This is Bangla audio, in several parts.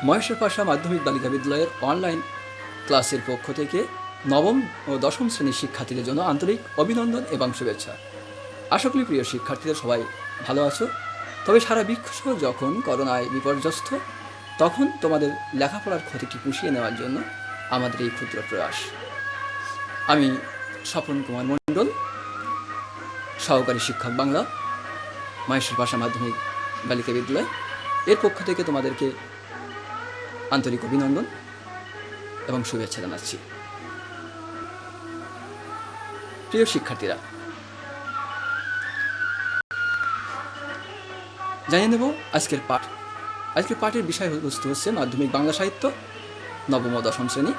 মহেশের পাশা মাধ্যমিক বালিকা বিদ্যালয়ের অনলাইন ক্লাসের পক্ষ থেকে নবম ও দশম শ্রেণীর শিক্ষার্থীদের জন্য আন্তরিক অভিনন্দন এবং শুভেচ্ছা। আশা করি প্রিয় শিক্ষার্থীরা সবাই ভালো আছো। তবে সারা বিশ্ব যখন করোনায় বিপর্যস্ত, তখন তোমাদের লেখাপড়ার ক্ষতিটি পুষিয়ে নেওয়ার জন্য আমাদের এই ক্ষুদ্র প্রয়াস। আমি স্বপন কুমার মণ্ডল, সহকারী শিক্ষক বাংলা, মহেশের পাশা মাধ্যমিক বালিকা বিদ্যালয় এর পক্ষ থেকে তোমাদেরকে আন্তরিক অভিনন্দন এবং শুভেচ্ছা জানাচ্ছি। প্রিয় শিক্ষার্থীরা, জানিয়ে নেব আজকের পাঠ। আজকের পাঠের বিষয়বস্তু হচ্ছে মাধ্যমিক বাংলা সাহিত্য নবম ও দশম শ্রেণী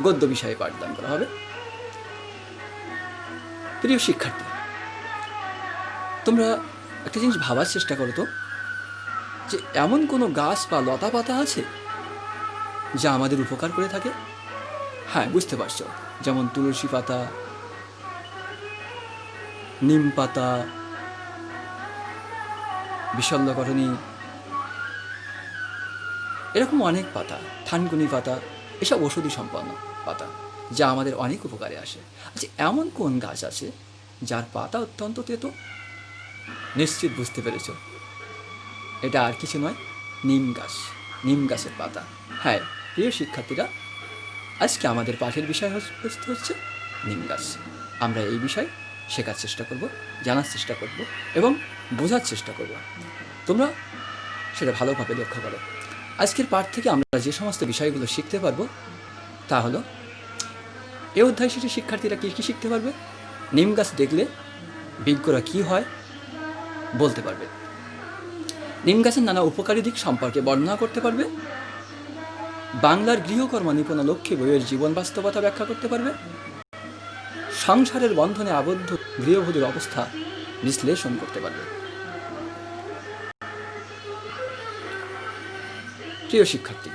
গদ্য বিষয়ে পাঠদান করা হবে। প্রিয় শিক্ষার্থী, তোমরা একটা জিনিস ভাবার চেষ্টা করো তো, যে এমন কোনো গাছ বা লতা পাতা আছে যা আমাদের উপকার করে থাকে? হ্যাঁ, বুঝতে পারছো, যেমন তুলসী পাতা, নিম পাতা, বিশল্যকরণী, এরকম অনেক পাতা, থানকুনি পাতা, এসব ওষুধি সম্পন্ন পাতা যা আমাদের অনেক উপকারে আসে। আচ্ছা, এমন কোন গাছ আছে যার পাতা অত্যন্ত তেতো? নিশ্চিত বুঝতে পেরেছ, এটা আর কিছু নয়, নিম গাছ, নিম গাছের পাতা। হ্যাঁ প্রিয় শিক্ষার্থীরা, আজকে আমাদের পাঠের বিষয়বস্তু হচ্ছে নিম গাছ। আমরা এই বিষয় শেখার চেষ্টা করব, জানার চেষ্টা করব এবং বোঝার চেষ্টা করব। তোমরা সেটা ভালোভাবে লক্ষ্য করো। আজকের পাঠ থেকে আমরা যে সমস্ত বিষয়গুলো শিখতে পারবো তা হলো, এই অধ্যায় শেষে শিক্ষার্থীরা কী কী শিখতে পারবে? নিম গাছ দেখলে বিজ্ঞরা কী হয় বলতে পারবে, নিম গাছের নানা উপকারী দিক সম্পর্কে বর্ণনা করতে পারবে, বাংলার গৃহকর্ম নিপুণ লক্ষ্মী বইয়ের জীবন বাস্তবতা ব্যাখ্যা করতে পারবে, সংসারের বন্ধনে আবদ্ধ গৃহবধূর অবস্থা বিশ্লেষণ করতে পারবে। প্রিয় শিক্ষার্থী,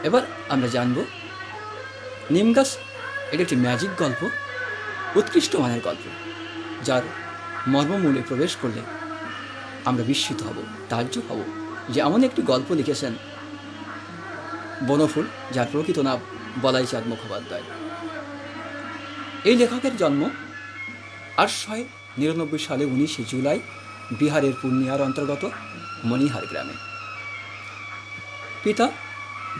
এবার আমরা জানব নিম গাছ এটা একটি ম্যাজিক গল্প, উৎকৃষ্ট মানের গল্প, যার মর্মমূলে প্রবেশ করলে আমরা বিস্মিত হব, তাজ্জব হব যে এমন একটি গল্প লিখেছেন বনফুল, যার প্রকৃত নাম বলাইচাঁদ মুখোপাধ্যায়। এই লেখকের জন্ম 1899 সালে 19শে জুলাই বিহারের পূর্ণিয়ার অন্তর্গত মণিহার গ্রামে। পিতা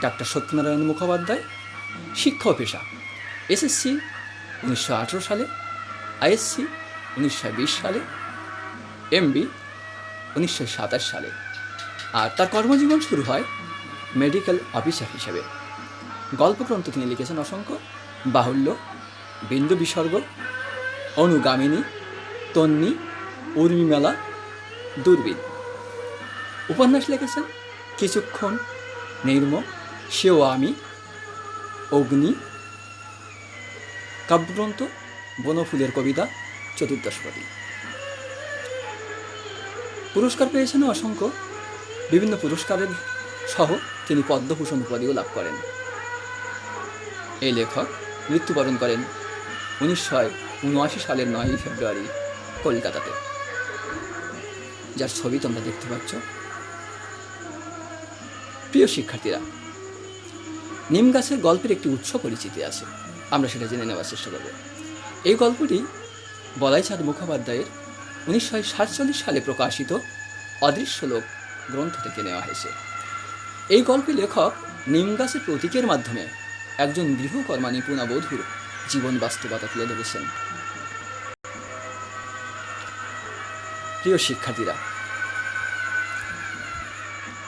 ডাক্তার সত্যনারায়ণ মুখোপাধ্যায়, শিক্ষা ও পেশা এসএসসি 1918 সালে, আইএসসি 1920 সালে, এমবি 1927 সালে। আর তার কর্মজীবন শুরু হয় মেডিকেল অফিসার হিসেবে। গল্পগ্রন্থ তিনি লিখেছেন অসংখ্য: বাহুল্য, বিন্দু বিসর্গ, অনুগামিনী, তন্নি, উর্মিমেলা, দূরবীন। উপন্যাস লিখেছেন কিছুক্ষণ, নির্ম, সেও আমি, অগ্নি। কাব্যগ্রন্থ বনফুলের কবিতা, চতুর্দশপদী। পুরস্কার পেয়েছেন অসংখ্য, বিভিন্ন পুরস্কারের সহ তিনি পদ্মভূষণ উপাধিও লাভ করেন। এই লেখক মৃত্যুবরণ করেন 1979 সালের 9 ফেব্রুয়ারি কলকাতাতে, যার ছবি তোমরা দেখতে পাচ্ছ। প্রিয় শিক্ষার্থীরা, নিম গাছের গল্পের একটি উৎস পরিচিতি আছে, আমরা সেটা জেনে নেওয়ার চেষ্টা করব। এই গল্পটি বলাইচাঁদ মুখোপাধ্যায়ের 1947 সালে প্রকাশিত অদৃশ্য লোক গ্রন্থ থেকে নেওয়া হয়েছে। এই গল্পে লেখক নিম গাছের প্রতীকের মাধ্যমে একজন গৃহকর্মা নিপুণা বধূর জীবন বাস্তবতা তুলে ধরেছেন। প্রিয় শিক্ষার্থীরা,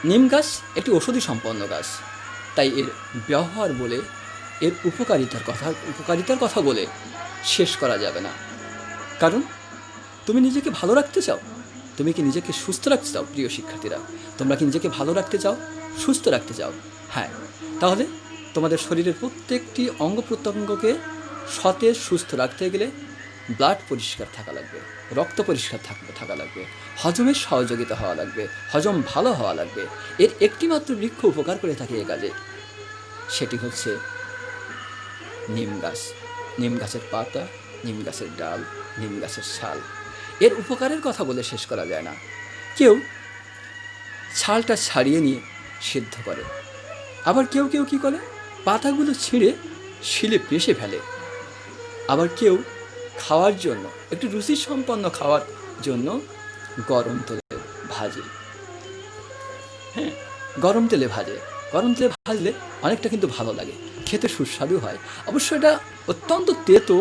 নিম গাছ একটি ঔষধি সম্পন্ন গাছ, তাই এর ব্যবহার বলে, এর উপকারিতার কথা বলে শেষ করা যাবে না। কারণ তুমি নিজেকে ভালো রাখতে চাও, তুমি কি নিজেকে সুস্থ রাখতে চাও? প্রিয় শিক্ষার্থীরা, তোমরা কি নিজেকে ভালো রাখতে চাও, সুস্থ রাখতে চাও? হ্যাঁ, তাহলে তোমাদের শরীরের প্রত্যেকটি অঙ্গ প্রত্যঙ্গকে সতেজ সুস্থ রাখতে গেলে ব্লাড পরিষ্কার থাকা লাগবে, রক্ত পরিষ্কার থাকা লাগবে, হজমের সহযোগিতা হওয়া লাগবে, হজম ভালো হওয়া লাগবে। এর একটিমাত্র বৃক্ষ উপকার করে থাকে এ কাজে, সেটি হচ্ছে নিম গাছ। নিম গাছের পাতা, নিম গাছের ডাল, নিম গাছের ছাল, এর উপকারের কথা বলে শেষ করা যায় না। কেউ ছালটা ছাড়িয়ে নিয়ে সিদ্ধ করে। আবার কেউ কেউ কী করে, পাতাগুলো ছিঁড়ে শিলে পিষে ফেলে। আবার কেউ খাওয়ার জন্য, একটু রুচিসম্পন্ন খাওয়ার জন্য গরম তেলে ভাজে। হ্যাঁ, গরম তেলে ভাজে। গরম তেলে ভাজলে অনেকটা কিন্তু ভালো লাগে, খেতে সুস্বাদু হয়। অবশ্য এটা অত্যন্ত তেতো,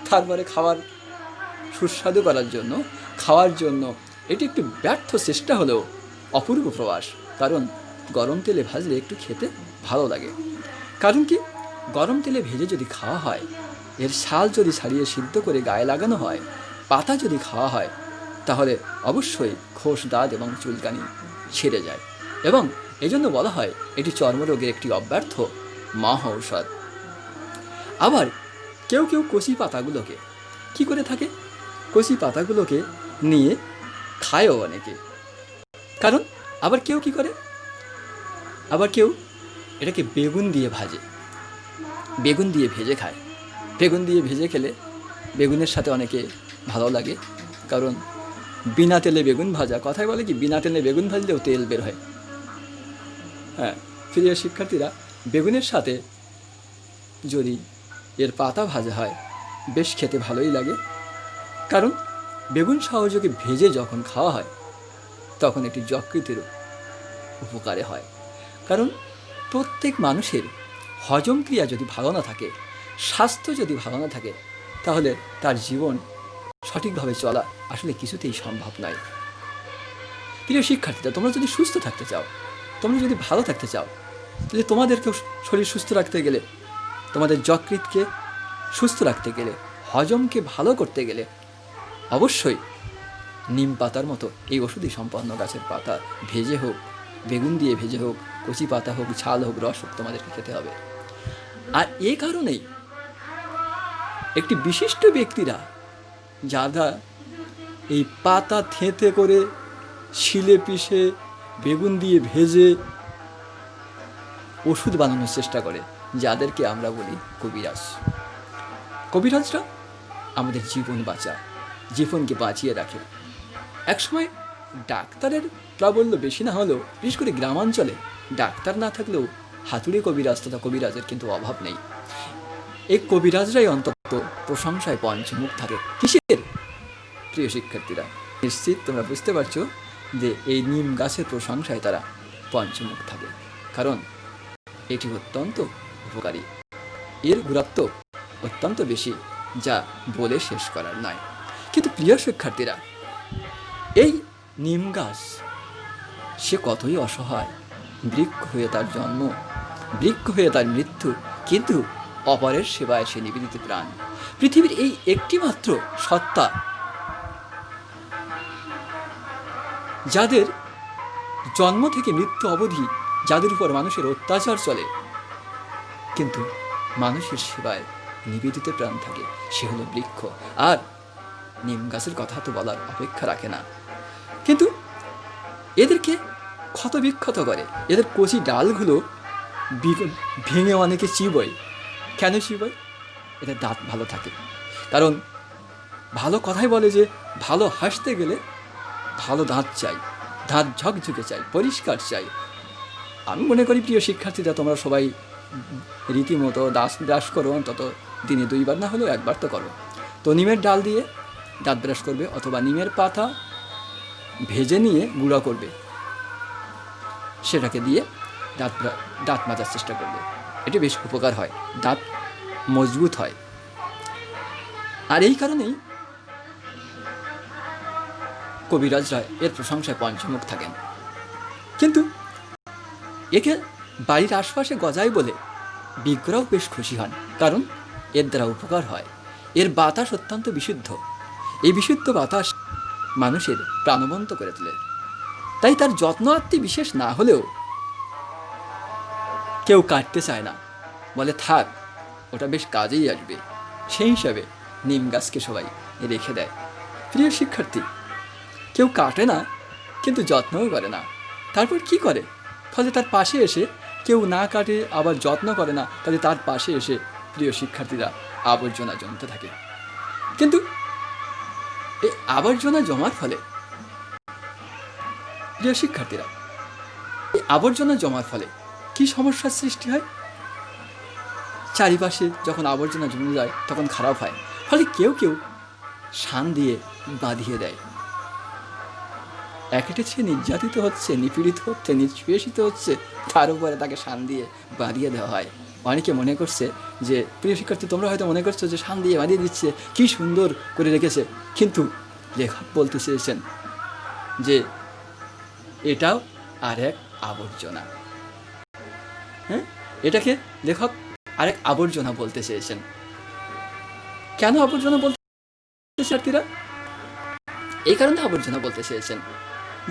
তারপরে খাওয়ার সুস্বাদু করার জন্য, খাওয়ার জন্য এটি একটু ব্যর্থ চেষ্টা হলেও অপূর্ব প্রয়াস। কারণ গরম তেলে ভাজলে একটু খেতে ভালো লাগে। কারণ কি, গরম তেলে ভেজে যদি খাওয়া হয়, এর ছাল যদি ছাড়িয়ে সিদ্ধ করে গায়ে লাগানো হয়, পাতা যদি খাওয়া হয়, তাহলে অবশ্যই খোস, দাঁত এবং চুলকানি ছেড়ে যায়। এবং এই জন্য বলা হয় এটি চর্মরোগের একটি অব্যর্থ মহা ঔষধ। আবার কেউ কেউ কচি পাতাগুলোকে কি করে থাকে, কচি পাতাগুলোকে নিয়ে খায়ও অনেকে। কারণ আবার কেউ কি করে, আবার কেউ এটাকে বেগুন দিয়ে ভাজে, বেগুন দিয়ে ভেজে খায়। বেগুন দিয়ে ভেজে খেলে বেগুনের সাথে অনেকে ভালো লাগে। কারণ বিনা তেলে বেগুন ভাজা, কথায় বলে কি, বিনা তেলে বেগুন ভাজলেও তেল বের হয়। হ্যাঁ প্রিয় শিক্ষার্থীরা, বেগুনের সাথে যদি এর পাতা ভাজা হয় বেশ খেতে ভালোই লাগে। কারণ বেগুন সহযোগে ভেজে যখন খাওয়া হয় তখন এটি যকৃতের উপকারে হয়। কারণ প্রত্যেক মানুষের হজম ক্রিয়া যদি ভালো না থাকে, স্বাস্থ্য যদি ভালো না থাকে, তাহলে তার জীবন সঠিকভাবে চলা আসলে কিছুতেই সম্ভব নয়। প্রিয় শিক্ষার্থীরা, তোমরা যদি সুস্থ থাকতে চাও, তোমরা যদি ভালো থাকতে চাও, তাহলে তোমাদেরকেও শরীর সুস্থ রাখতে গেলে, তোমাদের যকৃতকে সুস্থ রাখতে গেলে, হজমকে ভালো করতে গেলে অবশ্যই নিম পাতার মতো এই ওষুধি সম্পন্ন গাছের পাতা ভেজে হোক, বেগুন দিয়ে ভেজে হোক, কচি পাতা হোক, ছাল হোক, রস হোক, তোমাদেরকে খেতে হবে। আর এই কারণেই একটি বিশিষ্ট ব্যক্তিরা যারা এই পাতা থেঁতে করে শিলে পিষে বেগুন দিয়ে ভেজে ওষুধ বানানোর চেষ্টা করে, যাদেরকে আমরা বলি কবিরাজ। কবিরাজরা আমাদের জীবন বাঁচায়, জীবনকে বাঁচিয়ে রাখে। একসময় ডাক্তারের প্রাবল্য বেশি না হলেও, বিশেষ করে গ্রামাঞ্চলে ডাক্তার না থাকলেও হাতুড়ি কবিরাজ তথা কবিরাজের কিন্তু অভাব নেই। এই কবিরাজরাই অন্তত প্রশংসায় পঞ্চমুখ থাকে। কিসের? প্রিয় শিক্ষার্থীরা, নিশ্চিত তোমরা বুঝতে পারছো যে এই নিম গাছের প্রশংসায় তারা পঞ্চমুখ থাকে। কারণ এটি অত্যন্ত উপকারী, এর গুরুত্ব অত্যন্ত বেশি, যা বলে শেষ করার নয়। কিন্তু প্রিয় শিক্ষার্থীরা, এই নিম গাছ সে কতই অসহায়, বৃক্ষ হয়ে তার জন্ম, বৃক্ষ হয়ে তার মৃত্যু, কিন্তু অপরের সেবায় সে নিবেদিত প্রাণ। পৃথিবীর এই একটি মাত্র সত্তা যাদের জন্ম থেকে মৃত্যু অবধি, যাদের উপর মানুষের অত্যাচার চলে, কিন্তু মানুষের সেবায় নিবেদিত প্রাণ থাকে, সে হলো বৃক্ষ। আর নিম গাছের কথা তো বলার অপেক্ষা রাখে না। কিন্তু এদেরকে ক্ষত বিক্ষত করে, এদের কচি ডালগুলো ভেঙে অনেকে চিবোয়। কেন চিবোয়? এদের দাঁত ভালো থাকে। কারণ ভালো কথাই বলে যে ভালো হাসতে গেলে ভালো দাঁত চাই, দাঁত ঝকঝকে চাই, পরিষ্কার চাই। আমি মনে করি প্রিয় শিক্ষার্থীরা, তোমরা সবাই রীতিমতো দাঁত ব্রাশ করো, অন্তত দিনে 2 বার না হলেও 1 বার তো করো। তো নিমের ডাল দিয়ে দাঁত ব্রাশ করবে, অথবা নিমের পাতা ভেজে নিয়ে গুঁড়া করবে, সেটাকে দিয়ে দাঁত মাজার চেষ্টা করবে। এটি বেশ উপকার হয়, দাঁত মজবুত হয়। আর এই কারণেই কবিরাজরা এর প্রশংসায় পঞ্চমুখ থাকেন। কিন্তু একে বাড়ির আশপাশে গজায় বলে বিজ্ঞরাও বেশ খুশি হন, কারণ এর দ্বারা উপকার হয়। এর বাতাস অত্যন্ত বিশুদ্ধ, এই বিশুদ্ধ বাতাস মানুষের প্রাণবন্ত করে তোলে। তাই তার যত্ন আত্মি বিশেষ না হলেও কেউ কাটতে চায় না, বলে থাক, ওটা বেশ কাজেই আসবে। সেই হিসাবে নিম গাছকে সবাই রেখে দেয়। প্রিয় শিক্ষার্থী, কেউ কাটে না, কিন্তু যত্নও করে না। তারপর কি করে? ফলে তার পাশে এসে কেউ না কাটে, আবার যত্ন করে না, তাহলে তার পাশে এসে প্রিয় শিক্ষার্থীরা আবর্জনা জমতে থাকে। কিন্তু এই আবর্জনা জমার ফলে প্রিয় শিক্ষার্থীরা, এই আবর্জনা জমার ফলে কি সমস্যার সৃষ্টি হয়? চারিপাশে যখন আবর্জনা জমে যায় তখন খারাপ হয়, ফলে কেউ কেউ শান দিয়ে বাঁধিয়ে দেয়। একেটে সে নির্যাতিত হচ্ছে, নিপীড়িত হচ্ছে, নিষ্পেষিত হচ্ছে, তার উপরে তাকে শান দিয়ে বাঁধিয়ে দেওয়া হয়। অনেকে মনে করছে যে, প্রিয় শিক্ষার্থী, তোমরা হয়তো মনে করছো যে শান দিয়ে বাঁধিয়ে দিচ্ছে, কি সুন্দর করে রেখেছে, কিন্তু লেখক বলতে চেয়েছেন যে এটাও আর এক আবর্জনা। হ্যাঁ, এটাকে লেখক আরেক আবর্জনা বলতে চেয়েছেন। কেন আবর্জনা বলতে শিক্ষার্থীরা? এই কারণে আবর্জনা বলতে চেয়েছেন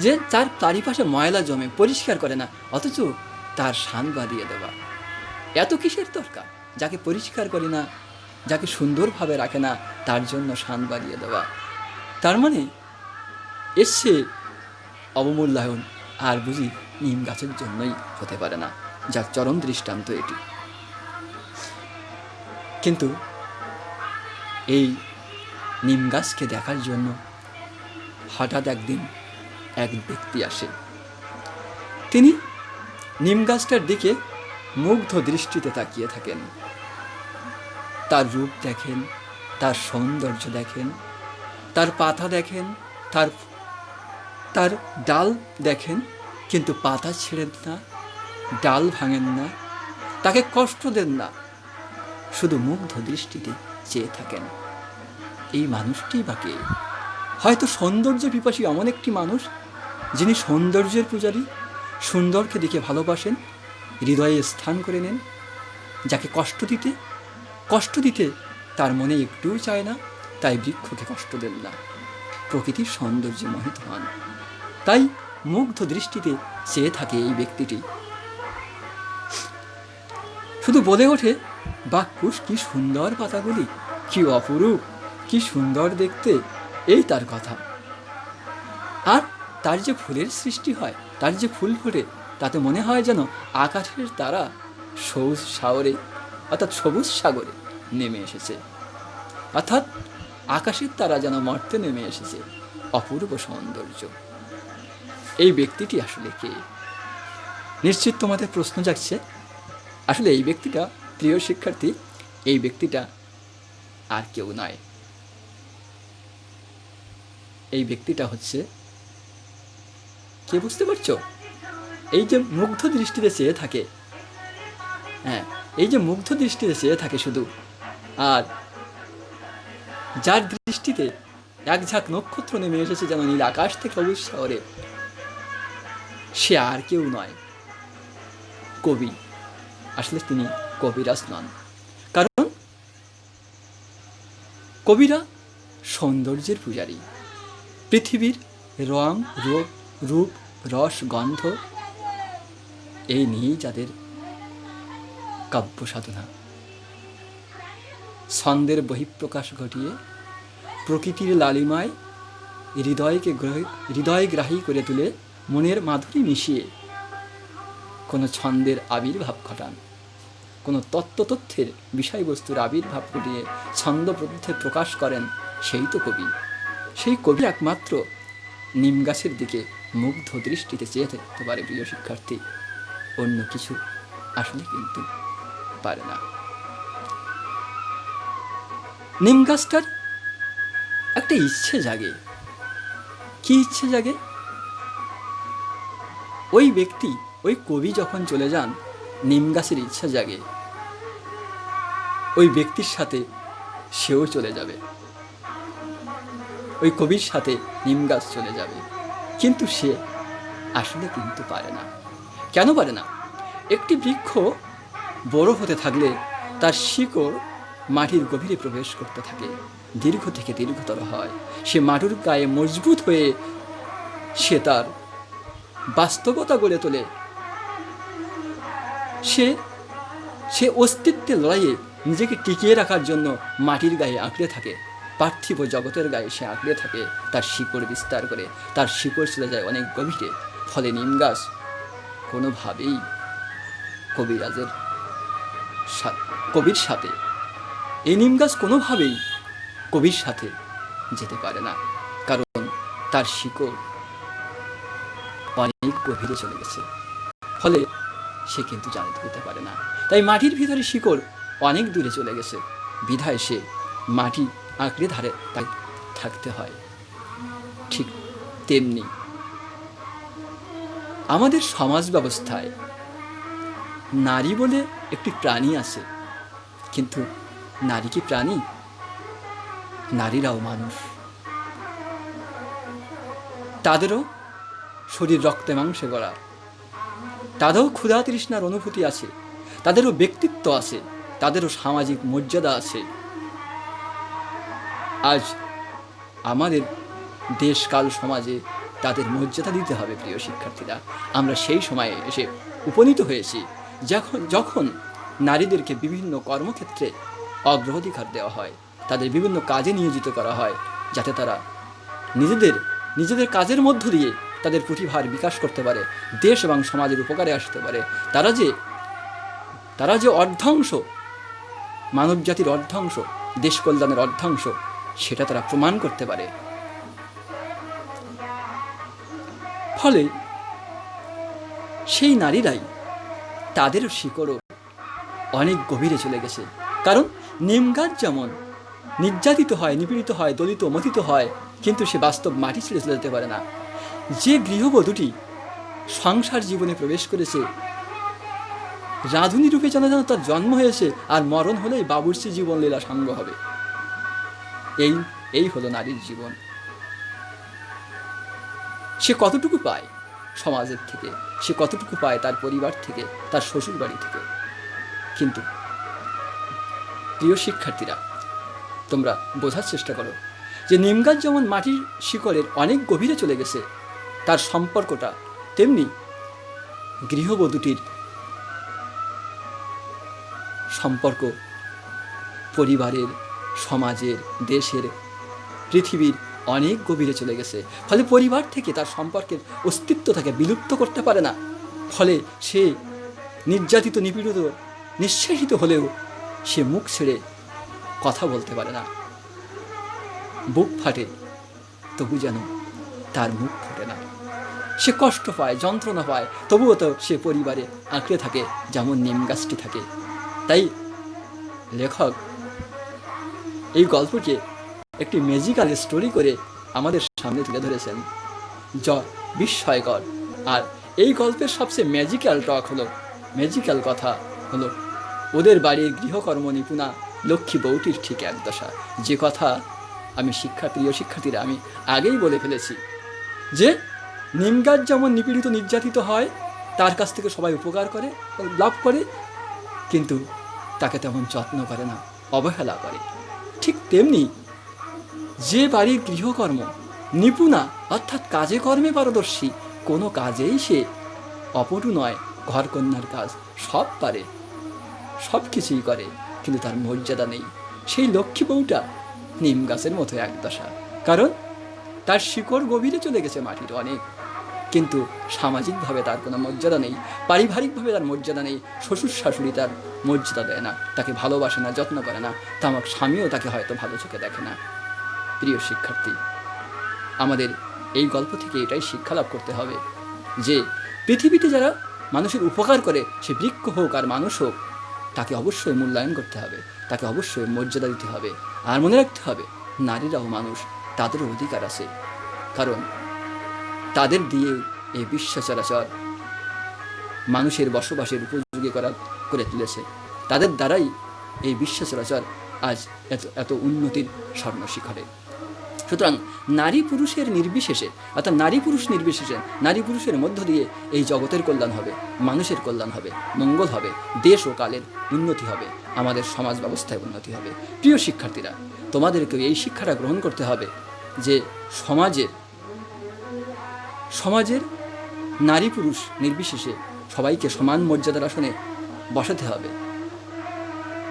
যে তার চারিপাশে ময়লা জমে, পরিষ্কার করে না, অথচ তার শান বাঁধিয়ে দেওয়া। এত কিসের দরকার? যাকে পরিষ্কার করে না, যাকে সুন্দরভাবে রাখে না, তার জন্য শান বাঁধিয়ে দেওয়া। তার মানে এসছে অবমূল্যায়ন, আর বুঝি নিম গাছের জন্যই হতে পারে না, যার চরম দৃষ্টান্ত এটি। কিন্তু এই নিম গাছকে দেখার জন্য হঠাৎ একদিন এক ব্যক্তি আসে। তিনি নিম গাছটার দিকে মুগ্ধ দৃষ্টিতে তাকিয়ে থাকেন। তার রূপ দেখেন, তার সৌন্দর্য দেখেন, তার পাতা দেখেন, তার ডাল দেখেন, কিন্তু পাতা ছেড়েন না, ডাল ভাঙেন না, তাকে কষ্ট দেন না, শুধু মুগ্ধ দৃষ্টিতে চেয়ে থাকেন। এই মানুষটি বা কে? হয়তো সৌন্দর্য পিপাসী এমন একটি মানুষ যিনি সৌন্দর্যের পূজারী, সুন্দরকে দেখে ভালোবাসেন, হৃদয়ে স্থান করে নেন, যাকে কষ্ট দিতে তার মনে একটুও চায় না, তাই বৃক্ষকে কষ্ট দেন না, প্রকৃতির সৌন্দর্যে মোহিত হন, তাই মুগ্ধ দৃষ্টিতে চেয়ে থাকে এই ব্যক্তিটি। শুধু বলে ওঠে, বাক্কুশ, কি সুন্দর পাতাগুলি, কি অপরূপ, কি সুন্দর দেখতে, এই তার কথা। আর তার যে ফুলের সৃষ্টি হয়, তার যে ফুল ফোটে, তাতে মনে হয় যেন আকাশের তারা সবুজ সাগরে নেমে এসেছে, অর্থাৎ আকাশের তারা যেন মর্তে নেমে এসেছে। অপূর্ব সৌন্দর্য। এই ব্যক্তিটি আসলে কে? নিশ্চিত তোমাদের প্রশ্ন জাগছে। আসলে এই ব্যক্তিটা, প্রিয় শিক্ষার্থী, এই ব্যক্তিটা আর কেউ নয়। এই ব্যক্তিটা হচ্ছে কে, বুঝতে পারছো? এই যে মুগ্ধ দৃষ্টিতে চেয়ে থাকে, হ্যাঁ, এই যে মুগ্ধ দৃষ্টিতে চেয়ে থাকে শুধু, আর যার দৃষ্টিতে এক ঝাঁক নক্ষত্র নেমে এসেছে যেন নীল আকাশ থেকে সবুজ শহরে, সে আর কেউ নয়, কবি। আসলে তিনি কবিরাজ নন, কারণ কবিরা সৌন্দর্যের পূজারী। পৃথিবীর রং, রূপ, রস, গন্ধ এই নিয়েই যাদের কাব্য সাধনা, ছন্দের বহিঃপ্রকাশ ঘটিয়ে প্রকৃতির লালিমায় হৃদয়গ্রাহী করে তুলে মনের মাধুরী মিশিয়ে কোনো ছন্দের আবির্ভাব ঘটান, কোনো তত্ত্বের বিষয়বস্তুর আবির্ভাব ঘটিয়ে ছন্দ পদ্ধতি প্রকাশ করেন, সেই তো কবি। সেই কবি একমাত্র নিম গাছের দিকে মুগ্ধ দৃষ্টিতে চেয়ে থাকতে পারে, প্রিয় শিক্ষার্থী, অন্য কিছু আসলে কিন্তু পারে না। নিম গাছটার একটা ইচ্ছে জাগে। কি ইচ্ছে জাগে? ওই ব্যক্তি, ওই কবি যখন চলে যান, নিম গাছের ইচ্ছা জাগে ওই ব্যক্তির সাথে সেও চলে যাবে, ওই কবির সাথে নিম গাছ চলে যাবে। কিন্তু সে আসলে কিন্তু পারে না। কেন পারে না? একটি বৃক্ষ বড় হতে থাকলে তার শিকড় মাটির গভীরে প্রবেশ করতে থাকে, দীর্ঘ থেকে দীর্ঘতর হয়, সে মাটির গায়ে মজবুত হয়ে সে তার বাস্তবতা গড়ে তোলে। সে অস্তিত্বের লড়াইয়ে নিজেকে টিকিয়ে রাখার জন্য মাটির গায়ে আঁকড়ে থাকে, পার্থিব জগতের গায়ে সে আঁকড়ে থাকে, তার শিকড় বিস্তার করে, তার শিকড় চলে যায় অনেক গভীরে। ফলে নিম গাছ কোনোভাবেই কবির সাথে, এই নিম গাছ কোনোভাবেই কবির সাথে যেতে পারে না, কারণ তার শিকড় অনেক গভীরে চলে গেছে। ফলে সে কিন্তু জানে তুলতে পারে না। তাই মাটির ভিতরে শিকড় অনেক দূরে চলে গেছে, বিধায় সে মাটি আঁকড়ে ধারে তাই থাকতে হয়। ঠিক তেমনি আমাদের সমাজ ব্যবস্থায় নারী বলে একটি প্রাণী আছে, কিন্তু নারী কি প্রাণী? নারীরাও মানুষ, তাদেরও শরীর রক্তে মাংসে গড়া, তাদেরও ক্ষুধা তৃষ্ণার অনুভূতি আছে, তাদেরও ব্যক্তিত্ব আছে, তাদেরও সামাজিক মর্যাদা আছে। আজ আমাদের দেশকাল সমাজে তাদের মর্যাদা দিতে হবে। প্রিয় শিক্ষার্থীরা, আমরা সেই সময়ে এসে উপনীত হয়েছি যখন নারীদেরকে বিভিন্ন কর্মক্ষেত্রে অগ্রাধিকার দেওয়া হয়, তাদের বিভিন্ন কাজে নিয়োজিত করা হয়, যাতে তারা নিজেদের কাজের মধ্য দিয়ে তাদের প্রতিভার বিকাশ করতে পারে, দেশ এবং সমাজের উপকারে আসতে পারে। তারা যে অর্ধাংশ, মানব জাতির অর্ধাংশ, দেশ কল্যাণের অর্ধাংশ, সেটা তারা প্রমাণ করতে পারে। ফলে সেই নারীরাই, তাদেরও শিকড়ও অনেক গভীরে চলে গেছে। কারণ নিমগাছ যেমন নির্যাতিত হয়, নিপীড়িত হয়, দলিত মথিত হয়, কিন্তু সে বাস্তব মাটি ছেড়ে চলে যেতে পারে না। যে গৃহবধূটি সংসার জীবনে প্রবেশ করেছে, রাঁধুনি রূপে যেন তার জন্ম হয়েছে, আর মরণ হলেই বাবুর্চি জীবন লীলা সাঙ্গ হবে। এই হলো নারীর জীবন। সে কতটুকু পায় সমাজের থেকে, সে কতটুকু পায় তার পরিবার থেকে, তার শ্বশুর বাড়ি থেকে। কিন্তু প্রিয় শিক্ষার্থীরা, তোমরা বোঝার চেষ্টা করো যে নিমগাছ যেমন মাটির শিকড়ের অনেক গভীরে চলে গেছে, তার সম্পর্কটা তেমনি গৃহবধূটির সম্পর্ক পরিবারের, সমাজের, দেশের, পৃথিবীর অনেক গভীরে চলে গেছে। ফলে পরিবার থেকে তার সম্পর্কের অস্তিত্ব তাকে বিলুপ্ত করতে পারে না। ফলে সে নির্যাতিত, নিপীড়িত, নিঃশেষিত হলেও সে মুখ ছেড়ে কথা বলতে পারে না। বুক ফাটে, তবু যেন তার মুখ ফোটে না। সে কষ্ট পায়, যন্ত্রণা পায়, তবুও তো সে পরিবারে আঁকড়ে থাকে, যেমন নিম গাছটি থাকে। তাই লেখক এই গল্পকে একটি ম্যাজিক্যাল স্টোরি করে আমাদের সামনে তুলে ধরেছেন, যা বিস্ময়কর। আর এই গল্পের সবচেয়ে ম্যাজিক্যাল কথা হলো ওদের বাড়ির গৃহকর্ম নিপুণা লক্ষ্মী বউটির ঠিক এক দশা। যে কথা আমি প্রিয় শিক্ষার্থীরা আমি আগেই বলে ফেলেছি, যে নিমগাছ যেমন নিপীড়িত, নির্যাতিত হয়, তার কাছ থেকে সবাই উপকার করে, লাভ করে, কিন্তু তাকে তেমন যত্ন করে না, অবহেলা করে। ঠিক তেমনি যে বাড়ির গৃহকর্ম নিপুণা, অর্থাৎ কাজে কর্মে পারদর্শী, কোনো কাজেই সে অপটু নয়, ঘরকন্যার কাজ সব পারে, সব কিছুই করে, কিন্তু তার মর্যাদা নেই। সেই লক্ষ্মী বউটা নিম গাছের মতো এক দশা। কারণ তার শিকড় গভীরে চলে গেছে মাটির অনেক, কিন্তু সামাজিকভাবে তার কোনো মর্যাদা নেই, পারিবারিকভাবে তার মর্যাদা নেই। শ্বশুর শাশুড়ি তার মর্যাদা দেয় না, তাকে ভালোবাসে না, যত্ন করে না, তামাক স্বামীও তাকে হয়তো ভালো চোখে দেখে না। প্রিয় শিক্ষার্থী, আমাদের এই গল্প থেকে এটাই শিক্ষা লাভ করতে হবে যে পৃথিবীতে যারা মানুষের উপকার করে, সে বৃক্ষ হোক আর মানুষ হোক, তাকে অবশ্যই মূল্যায়ন করতে হবে, তাকে অবশ্যই মর্যাদা দিতে হবে। আর মনে রাখতে হবে, নারীরাও মানুষ, তাদেরও অধিকার আছে। কারণ তাদের দিয়ে এই বিশ্ব চরাচর মানুষের বসবাসের উপযোগী করে তুলেছে। তাদের দ্বারাই এই বিশ্ব চরাচর আজ এত উন্নতির স্বর্ণ শিখরে। সুতরাং নারী পুরুষের নির্বিশেষে, অর্থাৎ নারী পুরুষের মধ্য দিয়ে এই জগতের কল্যাণ হবে, মানুষের কল্যাণ হবে, মঙ্গল হবে, দেশ ও কালের উন্নতি হবে, আমাদের সমাজ ব্যবস্থায় উন্নতি হবে। প্রিয় শিক্ষার্থীরা, তোমাদেরকেও এই শিক্ষাটা গ্রহণ করতে হবে যে সমাজের নারী পুরুষ নির্বিশেষে সবাইকে সমান মর্যাদার আসনে বসাতে হবে,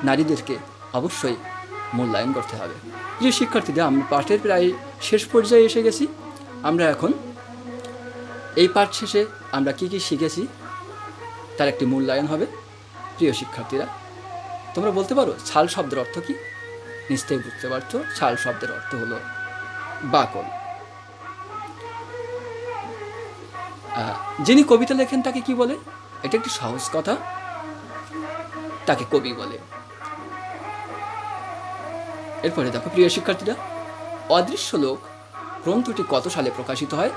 নারীদেরকে অবশ্যই মূল্যায়ন করতে হবে। প্রিয় শিক্ষার্থীরা, আমরা পাঠের প্রায় শেষ পর্যায়ে এসে গেছি। আমরা এখন এই পাঠ শেষে আমরা কী শিখেছি তার একটি মূল্যায়ন হবে। প্রিয় শিক্ষার্থীরা, তোমরা বলতে পারো ছাল শব্দের অর্থ কী? নিশ্চয়ই বুঝতে পারছো, ছাল শব্দের অর্থ হলো বাকল। যিনি কবিতা লেখেন তাকে কি বলে? এটা একটি সহজ কথা, তাকে কবি বলে। এরপরে দেখো প্রিয় শিক্ষার্থীরা, অদৃশ্য লোক গ্রন্থটি কত সালে প্রকাশিত হয়?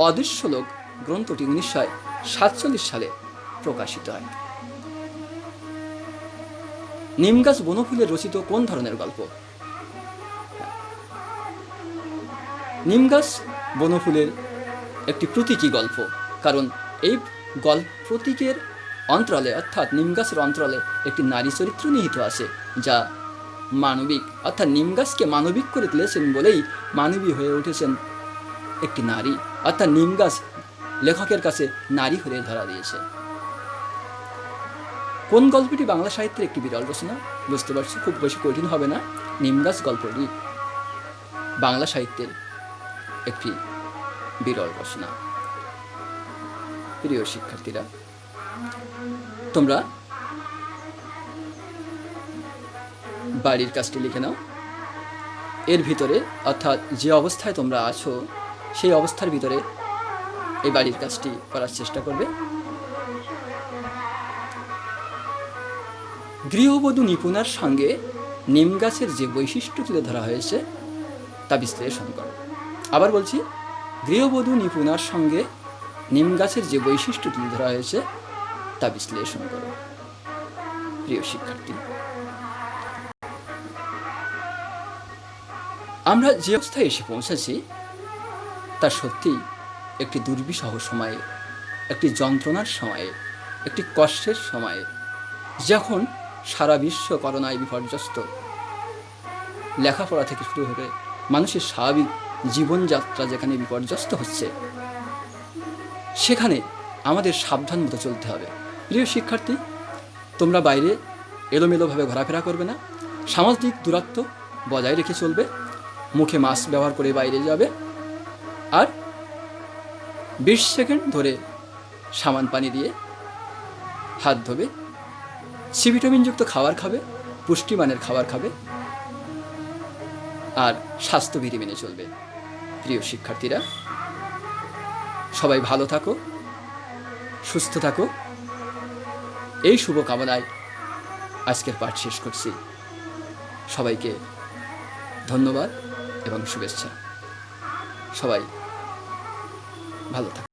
অদৃশ্য লোক গ্রন্থটি 1947 সালে প্রকাশিত হয়। নিমগাছ বনফুলের রচিত কোন ধরনের গল্প? নিমগাছ বনফুলের একটি প্রতীকী গল্প, কারণ এই প্রতীকের অন্তরালে অর্থাৎ নিমগাছের অন্তরালে একটি নারী চরিত্র নিহিত আছে, যা মানবিক, অর্থাৎ নিমগাছকে মানবিক করে তুলেছেন বলেই মানবী হয়ে উঠেছেন একটি নারী, অর্থাৎ নিমগাছ লেখকের কাছে নারী হয়ে ধরা দিয়েছে। কোন গল্পটি বাংলা সাহিত্যের একটি বিরল রচনা? বুঝতে পারছি, খুব বেশি কঠিন হবে না। নিমগাছ গল্পটি বাংলা সাহিত্যের একটি বিরল রচনা। প্রিয় শিক্ষার্থীরা, তোমরা বাড়ির কাজটি লিখে নাও। এর ভিতরে, অর্থাৎ যে অবস্থায় তোমরা আছো সেই অবস্থার ভিতরে এই বাড়ির কাজটি করার চেষ্টা করবে। গৃহবধূ নিপুণার সঙ্গে নিমগাছের যে বৈশিষ্ট্য তুলে ধরা হয়েছে তা বিশ্লেষণ করো। আবার বলছি, গৃহবধূ নিপুণার সঙ্গে নিমগাছের যে বৈশিষ্ট্য তুলে ধরা হয়েছে তা বিশ্লেষণ করো। প্রিয় শিক্ষার্থী, আমরা যে অবস্থায় এসে পৌঁছেছি তা সত্যিই একটি দুর্বিষহ সময়ে, একটি যন্ত্রণার সময়ে, একটি কষ্টের সময়ে, যখন সারা বিশ্ব করোনায় বিপর্যস্ত, লেখাপড়া থেকে শুরু হবে মানুষের স্বাভাবিক জীবনযাত্রা যেখানে বিপর্যস্ত হচ্ছে, সেখানে আমাদের সাবধান মতো চলতে হবে। প্রিয় শিক্ষার্থী, তোমরা বাইরে এলোমেলোভাবে ঘোরাফেরা করবে না, সামাজিক দূরত্ব বজায় রেখে চলবে, মুখে মাস্ক ব্যবহার করে বাইরে যাবে, আর 20 সেকেন্ড ধরে সাবান পানি দিয়ে হাত ধোবে, সি ভিটামিনযুক্ত খাবার খাবে, পুষ্টিমানের খাবার খাবে, আর স্বাস্থ্যবিধি মেনে চলবে। প্রিয় শিক্ষার্থীরা, সবাই ভালো থাকো, সুস্থ থাকো, এই শুভকামনায় আজকের পাঠ শেষ করছি। সবাইকে ধন্যবাদ এবং শুভেচ্ছা। সবাই ভালো থাকো।